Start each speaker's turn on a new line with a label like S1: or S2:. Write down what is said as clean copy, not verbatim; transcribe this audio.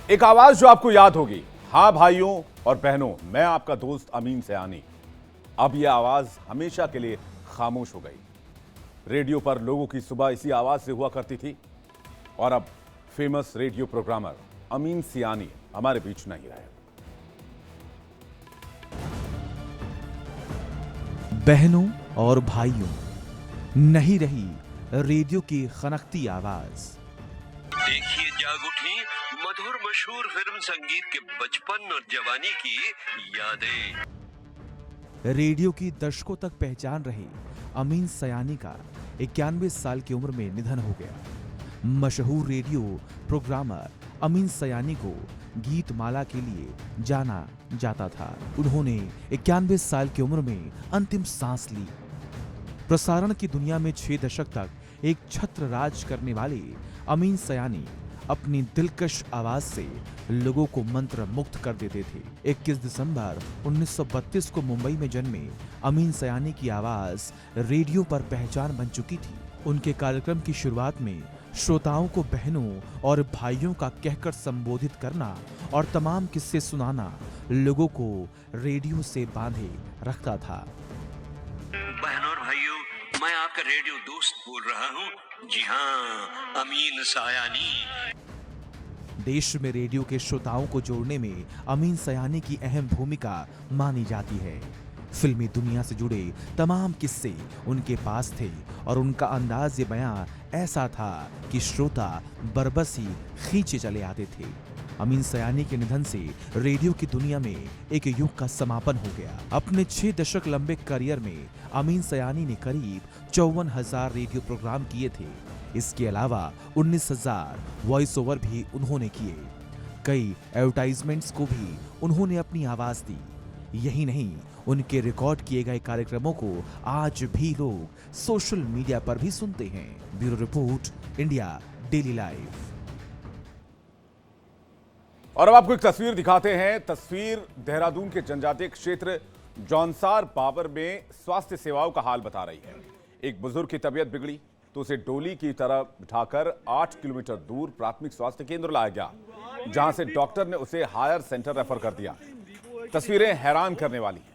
S1: एक आवाज जो आपको याद होगी। हाँ भाइयों और बहनों, मैं आपका दोस्त अमीन सयानी। अब यह आवाज हमेशा के लिए खामोश हो गई। रेडियो पर लोगों की सुबह इसी आवाज से हुआ करती थी और अब famous radio programmer Amin Sayani हमारे बीच नहीं रहे।
S2: बहनों और भाइयों, नहीं रही रेडियो की खनकती आवाज।
S3: देखिए जाग उठी मधुर मशहूर फिल्म संगीत के बचपन और जवानी की यादें।
S2: रेडियो की दशकों तक पहचान रहे अमीन सयानी का 91 साल की उम्र में निधन हो गया। मशहूर रेडियो प्रोग्रामर अमीन सयानी को गीत माला के लिए जाना जाता था। उन्होंने 91 साल की उम्र में अंतिम सांस ली। प्रसारण की दुनिया में 6 दशक तक एक छत्र राज करने वाले अमीन सयानी अपनी दिलकश आवाज से लोगों को मंत्र मुक्त कर देते थे। 21 दिसंबर 1932 को मुंबई में जन्मे अमीन सयानी की आवाज रेडियो पर पहचान बन चुकी थी। उनके कार्यक्रम की शुरुआत में श्रोताओं को बहनों और भाइयों का कहकर संबोधित करना और तमाम किस्से सुनाना लोगों को रेडियो से बांधे रखता था।
S3: बहनों और भाइयों, मैं आपका रेडियो दोस्त बोल रहा हूँ। जी हाँ, अमीन सयानी।
S2: देश में रेडियो के श्रोताओं को जोड़ने में अमीन सयानी की अहम भूमिका मानी जाती है। फिल्मी दुनिया से जुड़े तमाम किस्से उनके पास थे और उनका अंदाज बयां ऐसा था कि श्रोता बरबसी खींचे चले आते थे। अमीन सयानी के निधन से रेडियो की दुनिया में एक युग का समापन हो गया। अपने 6 दशक लंबे करियर में अमीन सयानी ने करीब 54,000 रेडियो प्रोग्राम किए थे। इसके अलावा 19,000 वॉइस ओवर भी उन्होंने किए। कई एडवर्टाइजमेंट्स को भी उन्होंने अपनी आवाज दी। यही नहीं, उनके रिकॉर्ड किए गए कार्यक्रमों को आज भी लोग सोशल मीडिया पर भी सुनते हैं। Bureau report, India daily life.
S1: और अब आपको एक तस्वीर दिखाते हैं। तस्वीर देहरादून के जनजातीय क्षेत्र जौनसार बाबर में स्वास्थ्य सेवाओं का हाल बता रही है। एक बुजुर्ग की तबीयत बिगड़ी तो उसे डोली की तरह बिठाकर 8 किलोमीटर दूर प्राथमिक स्वास्थ्य केंद्र लाया गया, जहां से डॉक्टर ने उसे हायर सेंटर रेफर कर दिया। तस्वीरें हैरान करने वाली हैं।